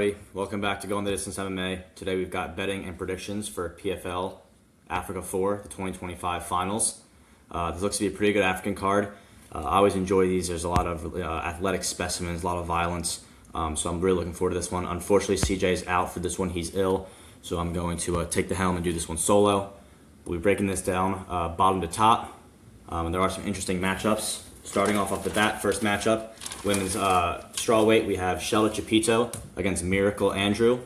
everybody. Welcome back to Going the Distance MMA. Today we've got betting and predictions for PFL Africa 4, the 2025 finals. This looks to be a pretty good African card. I always enjoy these. There's a lot of athletic specimens, a lot of violence. So I'm really looking forward to this one. Unfortunately, CJ's out for this one. He's ill. So I'm going to take the helm and do this one solo. We'll be breaking this down bottom to top. And there are some interesting matchups. Starting off the bat, first matchup, women's strawweight, we have Shelda Chapito against Miracle Andrew.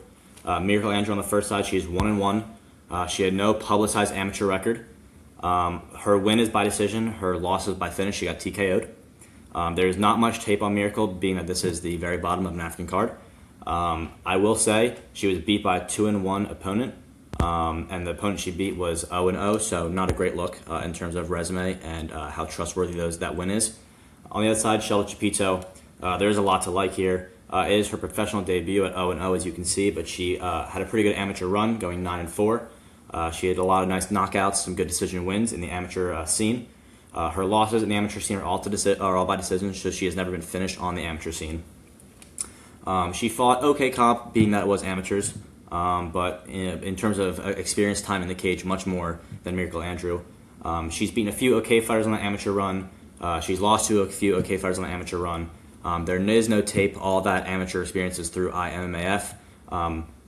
Miracle Andrew on the first side, she is 1-1. She had no publicized amateur record. Her win is by decision. Her loss is by finish. She got TKO'd. There is not much tape on Miracle, being that this is the very bottom of an African card. I will say she was beat by a 2-1 opponent. And the opponent she beat was 0-0, so not a great look in terms of resume and how trustworthy that win is. On the other side, Shelda Chapito, there's a lot to like here. It is her professional debut at 0-0, as you can see, but she had a pretty good amateur run, going 9-4. She had a lot of nice knockouts, some good decision wins in the amateur scene. Her losses in the amateur scene are all by decision, so she has never been finished on the amateur scene. She fought okay comp, being that it was amateurs. But in terms of experience time in the cage, much more than Miracle Andrew. She's beaten a few okay fighters on the amateur run. She's lost to a few okay fighters on the amateur run. There is no tape. All that amateur experience is through IMMAF,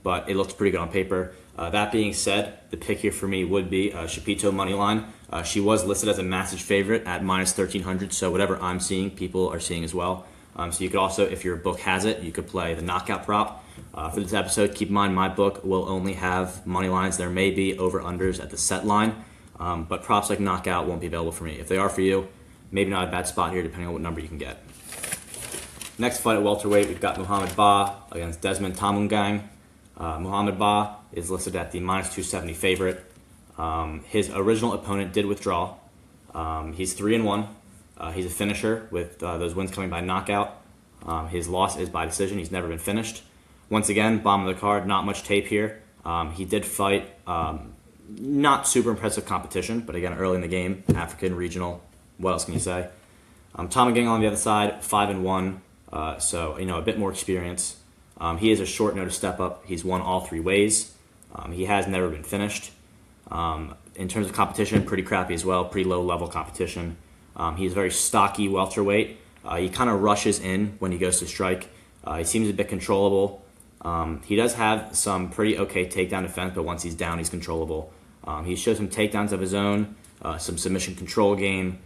but it looks pretty good on paper. That being said, the pick here for me would be Chapito moneyline. She was listed as a massive favorite at -1300, so whatever I'm seeing, people are seeing as well. So you could also, if your book has it, you could play the knockout prop. For this episode, keep in mind my book will only have money lines. There may be over-unders at the set line, but props like knockout won't be available for me. If they are for you, maybe not a bad spot here depending on what number you can get. Next fight at welterweight, we've got Muhammad Ba against Desmond Tamungang. Muhammad Ba is listed at the -270 favorite. His original opponent did withdraw. He's 3-1. He's a finisher with those wins coming by knockout. His loss is by decision. He's never been finished. Once again, bottom of the card, not much tape here. He did fight not super impressive competition, but again, early in the game, African, regional, what else can you say? Tamungang on the other side, 5-1, so a bit more experience. He is a short notice step up. He's won all three ways. He has never been finished. In terms of competition, pretty crappy as well, pretty low level competition. He's very stocky welterweight. He kind of rushes in when he goes to strike. He seems a bit controllable. He does have some pretty okay takedown defense, but once he's down, he's controllable. He shows some takedowns of his own, some submission control game.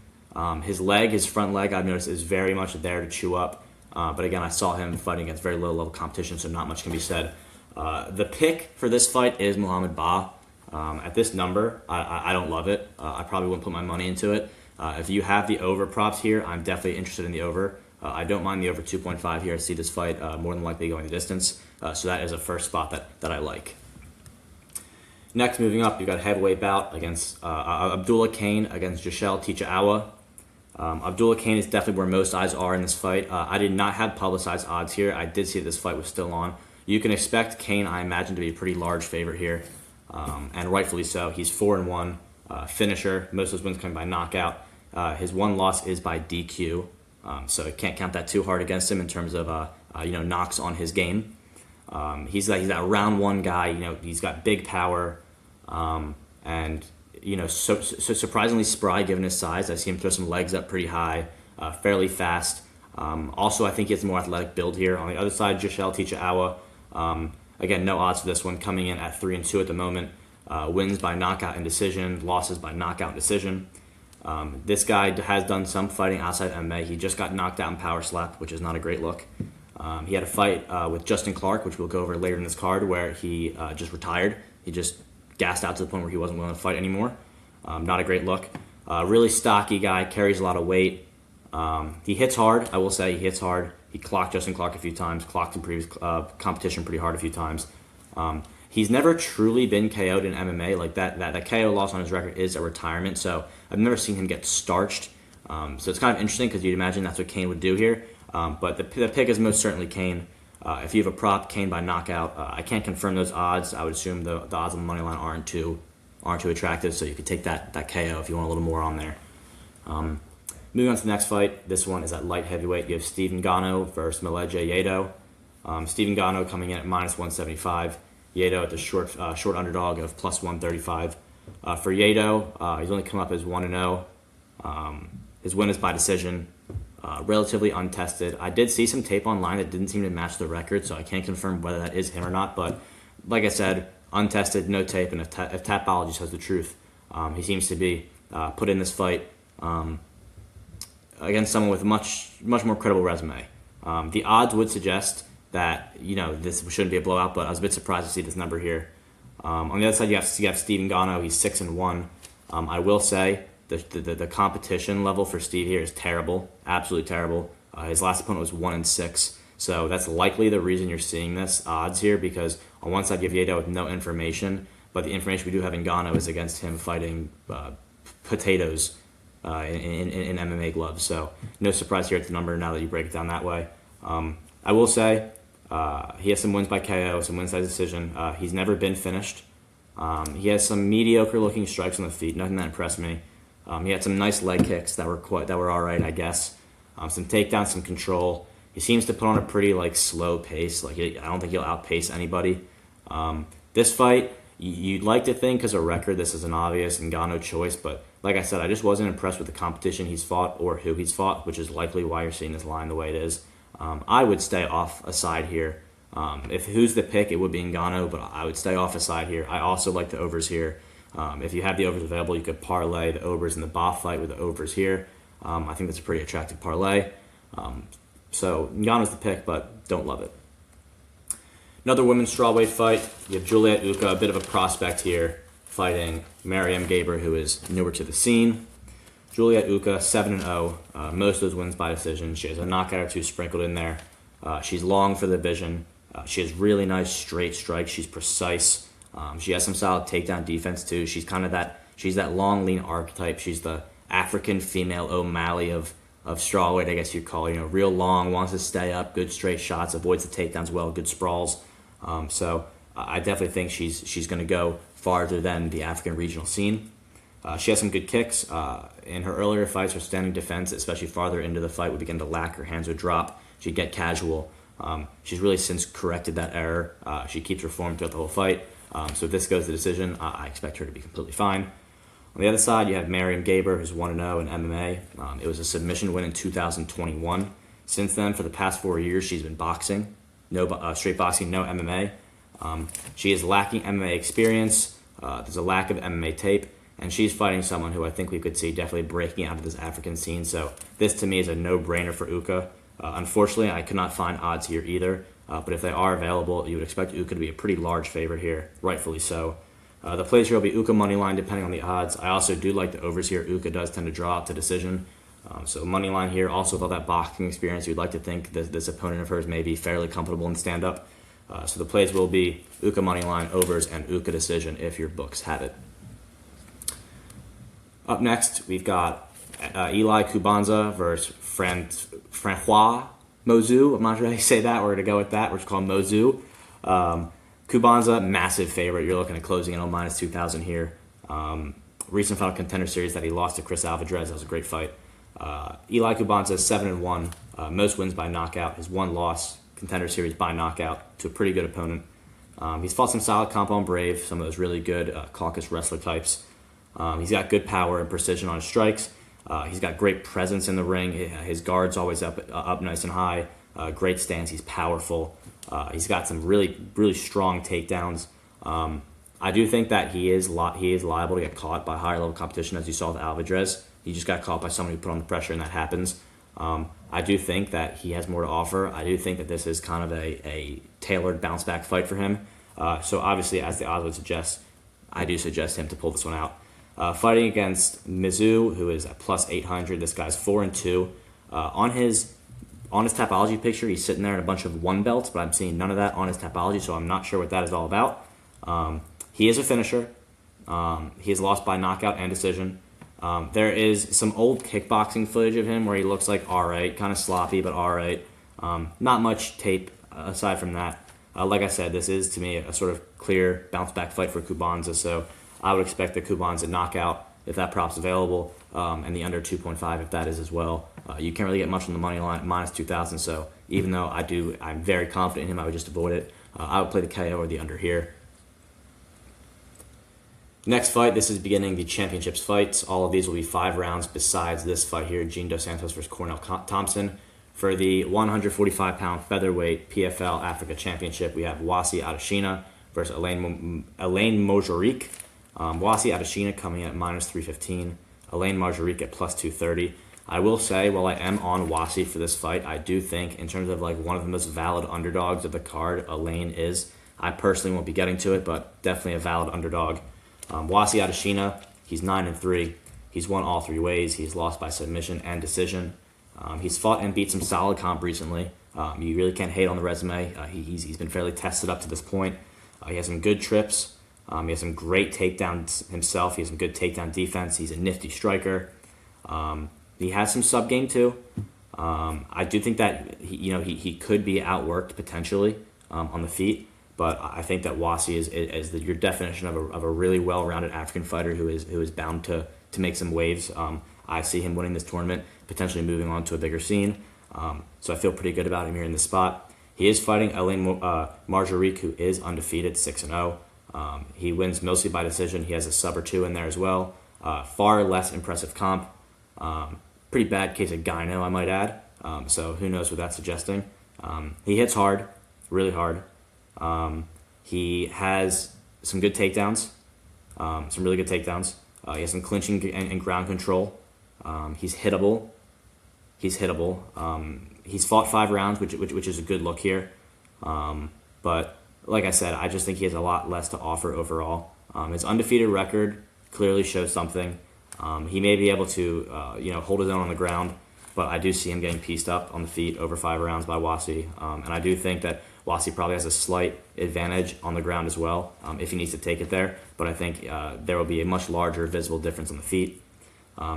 His front leg, I've noticed, is very much there to chew up. But again, I saw him fighting against very low-level competition, so not much can be said. The pick for this fight is Muhammad Ba. At this number, I don't love it. I probably wouldn't put my money into it. If you have the over props here, I'm definitely interested in the over. I don't mind the over 2.5 here. I see this fight more than likely going the distance. So that is a first spot that I like. Next, moving up, you've got a heavyweight bout against Abdullah Kane against Joshelle Tichaawa. Abdullah Kane is definitely where most eyes are in this fight. I did not have publicized odds here. I did see that this fight was still on. You can expect Kane, I imagine, to be a pretty large favorite here, and rightfully so. He's 4-1, finisher. Most of his wins coming by knockout. His one loss is by DQ. So I can't count that too hard against him in terms of knocks on his game. He's that round one guy. He's got big power, and so surprisingly spry given his size. I see him throw some legs up pretty high, fairly fast. Also, I think he has a more athletic build here. On the other side, Joshelle Tichaawa. Again, no odds for this one, coming in at 3-2 at the moment. Wins by knockout and decision, losses by knockout and decision. This guy has done some fighting outside MMA. He just got knocked out in power slap, which is not a great look. He had a fight with Justin Clark, which we'll go over later in this card, where he just retired. He just gassed out to the point where he wasn't willing to fight anymore. Not a great look. Really stocky guy, carries a lot of weight. He hits hard, I will say. He hits hard. He clocked Justin Clark a few times, clocked in previous competition pretty hard a few times. He's never truly been KO'd in MMA. Like that KO loss on his record is a retirement, so I've never seen him get starched. So it's kind of interesting because you'd imagine that's what Kane would do here. But the pick is most certainly Kane. If you have a prop, Kane by knockout. I can't confirm those odds. I would assume the odds on the money line aren't too attractive, so you could take that KO if you want a little more on there. Moving on to the next fight. This one is at light heavyweight. You have Steve Ngannou versus Meleje Yedo. Steven Gano coming in at minus 175. Yato at the short underdog of plus 135. For Yato, he's only come up as 1-0. His win is by decision. Relatively untested. I did see some tape online that didn't seem to match the record, so I can't confirm whether that is him or not. But like I said, untested, no tape, and if Tapology says the truth, he seems to be put in this fight against someone with a much more credible resume. The odds would suggest that this shouldn't be a blowout, but I was a bit surprised to see this number here. On the other side, you have Steven Gano. He's 6-1. I will say the competition level for Steve here is terrible, absolutely terrible. His last opponent was 1-6, so that's likely the reason you're seeing this odds here. Because on one side you have Yato with no information, but the information we do have in Gano is against him fighting potatoes in MMA gloves. So no surprise here at the number now that you break it down that way. I will say he has some wins by KO, some wins by decision. He's never been finished. He has some mediocre looking strikes on the feet, nothing that impressed me. He had some nice leg kicks that were all right, I guess. Some takedowns, some control. He seems to put on a pretty slow pace. I don't think he'll outpace anybody. This fight, you'd like to think because of record this is an obvious Ngannou choice, but like I said, I just wasn't impressed with the competition he's fought or who he's fought, which is likely why you're seeing this line the way it is. I would stay off a side here. If who's the pick, it would be Ngannou, but I would stay off a side here. I also like the overs here. If you have the overs available, you could parlay the overs in the Ba fight with the overs here. I think that's a pretty attractive parlay. So Ngannou's the pick, but don't love it. Another women's strawweight fight. You have Juliet Uka, a bit of a prospect here, fighting Mariam Gaber, who is newer to the scene. Juliet Uka, 7-0. Most of those wins by decision. She has a knockout or two sprinkled in there. She's long for the division. She has really nice straight strikes. She's precise. She has some solid takedown defense too. She's kind of that long, lean archetype. She's the African female O'Malley of strawweight, I guess you'd call her. Real long, wants to stay up, good straight shots, avoids the takedowns well, good sprawls. So I definitely think she's going to go farther than the African regional scene. She has some good kicks. In her earlier fights, her standing defense, especially farther into the fight, would begin to lack. Her hands would drop. She'd get casual. She's really since corrected that error. She keeps her form throughout the whole fight. So if this goes to decision, I expect her to be completely fine. On the other side, you have Mariam Gaber, who's 1-0 in MMA. It was a submission win in 2021. Since then, for the past 4 years, she's been boxing. No straight boxing, no MMA. She is lacking MMA experience. There's a lack of MMA tape. And she's fighting someone who I think we could see definitely breaking out of this African scene. So this, to me, is a no-brainer for Uka. Unfortunately, I could not find odds here either. But if they are available, you would expect Uka to be a pretty large favorite here, rightfully so. The plays here will be Uka money line, depending on the odds. I also do like the overs here. Uka does tend to draw out to decision. So money line here, also with all that boxing experience, you'd like to think that this opponent of hers may be fairly comfortable in stand-up. So the plays will be Uka money line, overs, and Uka decision if your books have it. Up next, we've got Eli Kubanza versus Francois Mozu. I'm not sure how you say that. We're going to go with that. We're just calling Mozu. Kubanza, massive favorite. You're looking at closing in on minus 2,000 here. Recent final contender series that he lost to Chris Alvarez. That was a great fight. Eli Kubanza, 7-1. Most wins by knockout. His one loss, contender series by knockout to a pretty good opponent. He's fought some solid comp on Brave, some of those really good Caucasus wrestler types. He's got good power and precision on his strikes. He's got great presence in the ring. His guard's always up nice and high. Great stance. He's powerful. He's got some really, really strong takedowns. I do think that he is liable to get caught by higher level competition, as you saw with Alvarez. He just got caught by someone who put on the pressure, and that happens. I do think that he has more to offer. I do think that this is kind of a tailored bounce back fight for him. So obviously, as the odds would suggest, I do suggest him to pull this one out. Fighting against Mizzou, who is at plus 800. This guy's 4-2. On his Tapology picture, he's sitting there in a bunch of one belts, but I'm seeing none of that on his Tapology, so I'm not sure what that is all about. He is a finisher. He has lost by knockout and decision. There is some old kickboxing footage of him where he looks like alright, kind of sloppy, but alright. Not much tape aside from that. Like I said, this is, to me, a sort of clear bounce-back fight for Kubanza, so I would expect the Kubanza knockout, if that prop's available, and the under 2.5 if that is as well. You can't really get much on the money line at minus 2,000, so even though I'm very confident in him, I would just avoid it. I would play the KO or the under here. Next fight, this is beginning the championships fights. All of these will be 5 rounds besides this fight here, Gene Dos Santos versus Cornell Thompson. For the 145-pound featherweight PFL Africa Championship, we have Wasi Adesina versus Elaine Mojaric. Wasi Adesina coming in at -315. Elaine Mojaric at +230. I will say, while I am on Wasi for this fight, I do think in terms of like one of the most valid underdogs of the card, Elaine is. I personally won't be getting to it, but definitely a valid underdog. Wasi Adesina, he's 9-3. He's won all 3 ways. He's lost by submission and decision. He's fought and beat some solid comp recently. You really can't hate on the resume. He's been fairly tested up to this point. He has some good trips. He has some great takedowns himself. He has some good takedown defense. He's a nifty striker. He has some sub game too. I do think that he could be outworked potentially on the feet. But I think that Wasi is your definition of a really well-rounded African fighter who is bound to make some waves. I see him winning this tournament, potentially moving on to a bigger scene. So I feel pretty good about him here in this spot. He is fighting Elaine Mojaric, who is undefeated, 6-0. He wins mostly by decision. He has a sub or 2 in there as well. Far less impressive comp. Pretty bad case of gyno, I might add. So who knows what that's suggesting. He hits hard, really hard. He has some good takedowns, some really good takedowns. He has some clinching and ground control. He's hittable. He's fought 5 rounds, which is a good look here. But like I said, I just think he has a lot less to offer overall. His undefeated record clearly shows something. He may be able to hold his own on the ground, but I do see him getting pieced up on the feet over 5 rounds by Wasi. And I do think that Wasi probably has a slight advantage on the ground as well if he needs to take it there. But I think there will be a much larger visible difference on the feet.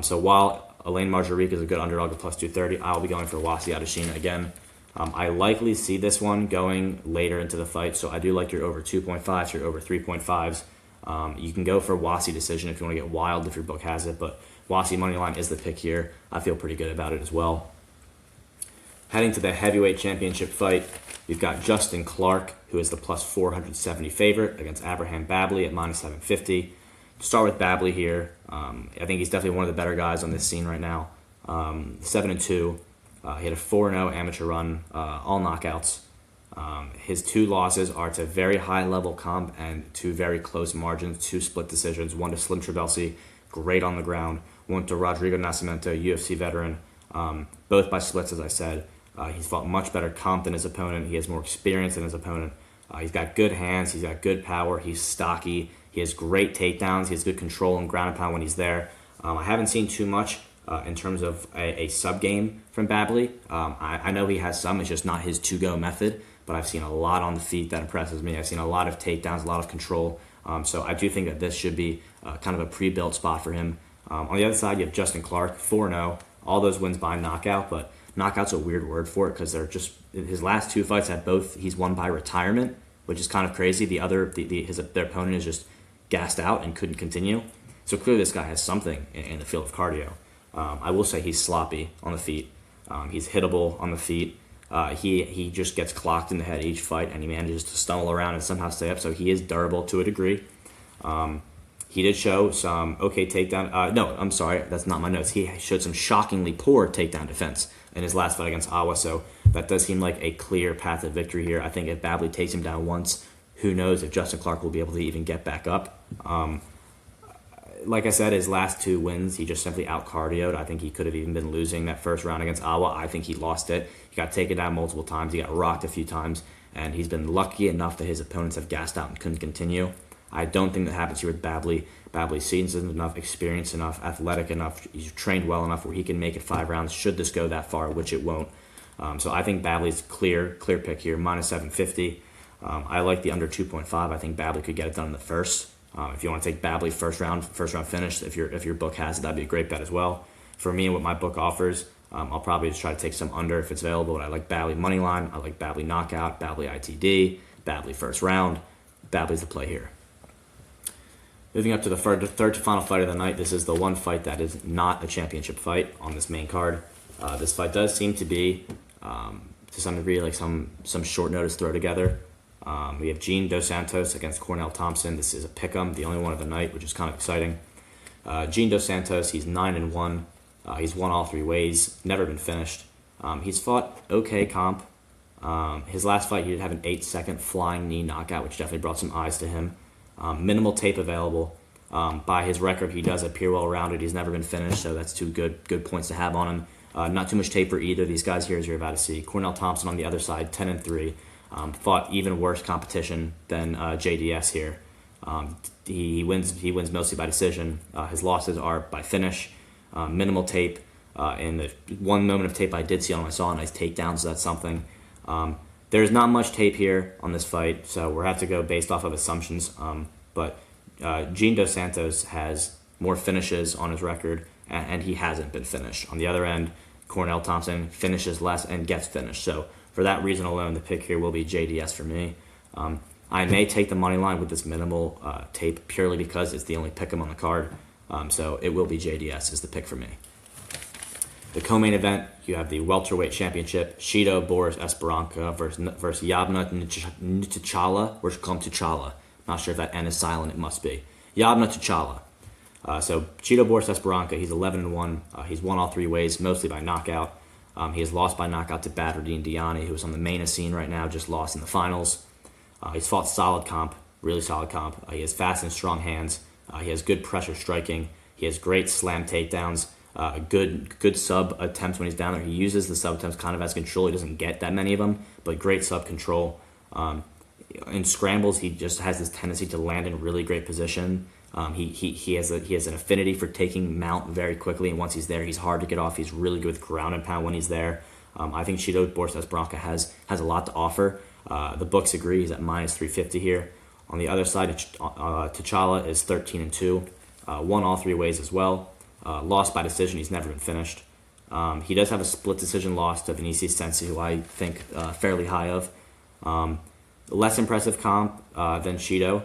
So while Elaine Mojaric is a good underdog at +230, I'll be going for Wasi Adesina again. I likely see this one going later into the fight, so I do like your over 2.5s, your over 3.5s. You can go for Wasi decision if you want to get wild if your book has it, but Wasi moneyline is the pick here. I feel pretty good about it as well. Heading to the heavyweight championship fight, we've got Justin Clark, who is the +470 favorite against Abraham Babley at -750. To start with Babley here, I think he's definitely one of the better guys on this scene right now. 7-2. He had a 4-0 amateur run, all knockouts. His 2 losses are to very high level comp and 2 very close margins, 2 split decisions, 1 to Slim Trabelsi, great on the ground, 1 to Rodrigo Nascimento, UFC veteran, both by splits, as I said. He's fought much better comp than his opponent. He has more experience than his opponent. He's got good hands. He's got good power. He's stocky. He has great takedowns. He has good control and ground and pound when he's there. I haven't seen too much in terms of a sub-game from Babley. I know he has some. It's just not his to-go method. But I've seen a lot on the feet that impresses me. I've seen a lot of takedowns, a lot of control. So I do think that this should be kind of a pre-built spot for him. On the other side, you have Justin Clark, 4-0. All those wins by knockout, but knockout's a weird word for it because they're just his last 2 fights have both. He's won by retirement, which is kind of crazy. Their opponent is just gassed out and couldn't continue. So clearly, this guy has something in the field of cardio. I will say he's sloppy on the feet. He's hittable on the feet. He just gets clocked in the head each fight, and he manages to stumble around and somehow stay up. So he is durable to a degree. He did show some okay takedown. No, I'm sorry, that's not my notes. He showed some shockingly poor takedown defense in his last fight against Awa. So that does seem like a clear path to victory here. I think if Babley takes him down once, who knows if Justin Clark will be able to even get back up. Like I said, his last 2 wins, he just simply out-cardioed. I think he could have even been losing that first round against Awa. I think he lost it. He got taken down multiple times. He got rocked a few times. And he's been lucky enough that his opponents have gassed out and couldn't continue. I don't think that happens here with Babley. Babley's seasoned enough, experienced enough, athletic enough. He's trained well enough where he can make it 5 rounds should this go that far, which it won't. So I think Babley's clear pick here, -750. I like the under 2.5. I think Babley could get it done in the first. If you want to take Babley first round finish, if your book has it, that'd be a great bet as well. For me and what my book offers, I'll probably just try to take some under if it's available. But I like Babley money line. I like Babley knockout, Babley ITD, Babley first round. Babley's the play here. Moving up to the third to final fight of the night. This is the one fight that is not a championship fight on this main card. This fight does seem to be to some degree, like some short notice throw together. We have Gene Dos Santos against Cornell Thompson. This is a pick'em, the only one of the night, which is kind of exciting. Gene Dos Santos, he's 9-1. He's won all 3 ways, never been finished. He's fought okay comp. His last fight, he did have an 8-second flying knee knockout, which definitely brought some eyes to him. Minimal tape available. By his record, he does appear well-rounded. He's never been finished, so that's 2 good points to have on him. Not too much tape for either of these guys here, as you're about to see. Cornell Thompson on the other side, 10-3. Fought even worse competition than JDS here. He wins mostly by decision. His losses are by finish. Minimal tape. In the one moment of tape I did see on him, I saw a nice takedown, so that's something. There's not much tape here on this fight, so we'll have to go based off of assumptions. But Gene Dos Santos has more finishes on his record, and he hasn't been finished. On the other end, Cornell Thompson finishes less and gets finished. So for that reason alone, the pick here will be JDS for me. I may take the money line with this minimal tape purely because it's the only pick'em on the card. So it will be JDS is the pick for me. The co-main event, you have the welterweight championship, Chito Boris Esperanca versus Yabna Tuchala. We're calling him Tuchala. Not sure if that N is silent. It must be. Yabna Tuchala. So Chito Boris Esperanca, he's 11-1. He's won all 3 ways, mostly by knockout. He has lost by knockout to Badruddin Diani, who is on the main scene right now, just lost in the finals. He's fought solid comp, really solid comp. He has fast and strong hands. He has good pressure striking. He has great slam takedowns. Good sub attempts when he's down there. He uses the sub attempts kind of as control. He doesn't get that many of them, but great sub control. In scrambles, he just has this tendency to land in really great position. He has an affinity for taking mount very quickly, and once he's there, he's hard to get off. He's really good with ground and pound when he's there. I think Chito Boris Esperanca has a lot to offer. The books agree. He's at -350 here. On the other side, Tuchala is 13-2. Won all 3 ways as well. Lost by decision. He's never been finished. He does have a split decision loss to Vinicius Sensi, who I think fairly high of. Less impressive comp than Chito.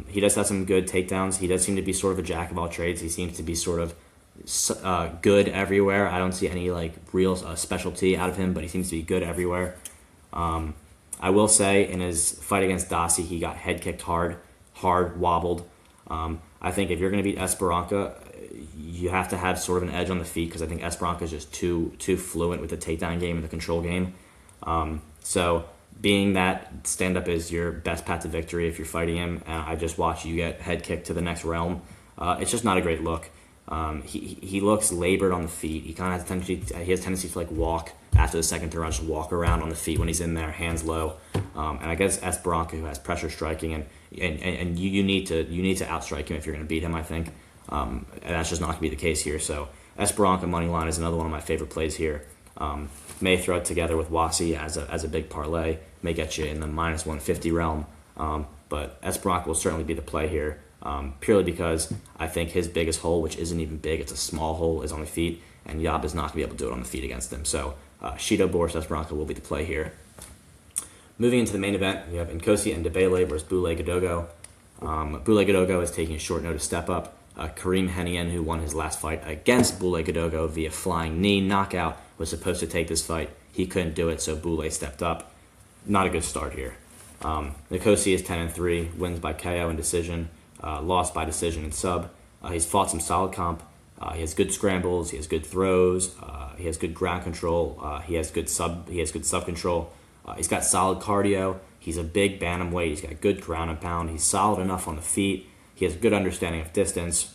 He does have some good takedowns. He does seem to be sort of a jack of all trades. He seems to be sort of good everywhere. I don't see any like real specialty out of him, but he seems to be good everywhere. I will say in his fight against Dasi, he got head kicked hard, wobbled. I think if you're going to beat Esperanca, you have to have sort of an edge on the feet because I think Esperanca is just too fluent with the takedown game and the control game. So being that stand-up is your best path to victory if you're fighting him, and I just watch you get head kicked to the next realm, it's just not a great look. He looks labored on the feet. He kind of has tendency to like walk after the second turn, just walk around on the feet when he's in there, hands low. And I guess Esperanca, who has pressure striking, and you need to outstrike him if you're going to beat him. I think, and that's just not going to be the case here. So Esperanca money line is another one of my favorite plays here. May throw it together with Wasi as a big parlay. May get you in the -150 realm. But Esperanca will certainly be the play here. Purely because I think his biggest hole, which isn't even big, it's a small hole, is on the feet, and Yab is not going to be able to do it on the feet against him. So Chito Boris Esperanca will be the play here. Moving into the main event, we have Nkosi and Debele versus Boulay Gadogo. Boulay Gadogo is taking a short notice step up. Kareem Hennian, who won his last fight against Boulay Gadogo via flying knee knockout, was supposed to take this fight. He couldn't do it, so Boulay stepped up. Not a good start here. Nkosi is 10-3, wins by KO and decision. Lost by decision and sub. He's fought some solid comp. He has good scrambles. He has good throws. He has good ground control. He has good sub control. He's got solid cardio. He's a big bantamweight. He's got good ground and pound. He's solid enough on the feet. He has good understanding of distance.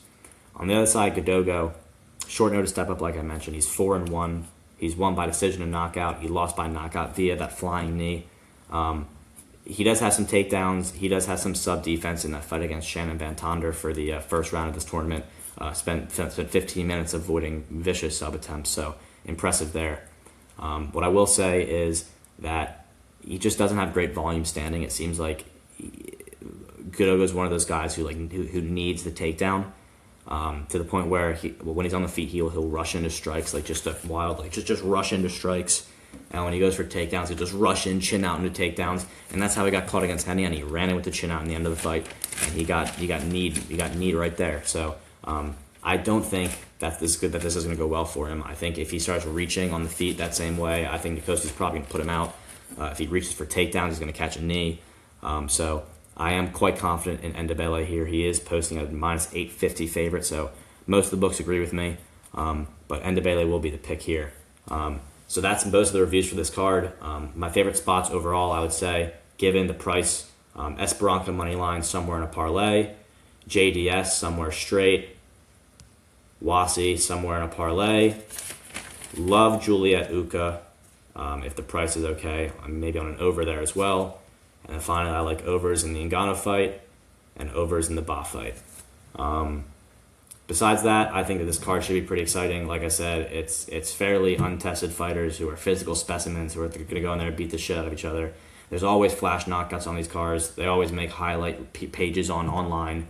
On the other side, Gadogo, short notice step up like I mentioned. He's 4-1. He's won by decision and knockout. He lost by knockout via that flying knee. He does have some takedowns. He does have some sub-defense in that fight against Shannon Van Tonder for the first round of this tournament. Spent 15 minutes avoiding vicious sub-attempts, so impressive there. What I will say is that he just doesn't have great volume standing. It seems like Gadogo is one of those guys who needs the takedown to the point where when he's on the feet, he'll rush into strikes, like just a wild, just rush into strikes. And when he goes for takedowns, he just rush in, chin out into takedowns, and that's how he got caught against Henny. And he ran in with the chin out in the end of the fight, and he got kneed right there. So I don't think that this is going to go well for him. I think if he starts reaching on the feet that same way, I think Nicosti's probably going to put him out. If he reaches for takedowns, he's going to catch a knee. So I am quite confident in Ndebele here. He is posting a minus 850 favorite, so most of the books agree with me. But Ndebele will be the pick here. So that's most of the reviews for this card. My favorite spots overall, I would say, given the price, Esperanza money line somewhere in a parlay, JDS somewhere straight, Wasi somewhere in a parlay. Love Juliet Uka if the price is okay. Maybe on an over there as well. And then finally, I like overs in the Ngannou fight and overs in the Ba fight. Besides that, I think that this card should be pretty exciting. Like I said, it's fairly untested fighters who are physical specimens who are going to go in there and beat the shit out of each other. There's always flash knockouts on these cards. They always make highlight pages online.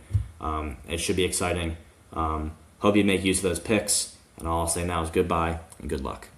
It should be exciting. Hope you make use of those picks. And all I'll say now is goodbye and good luck.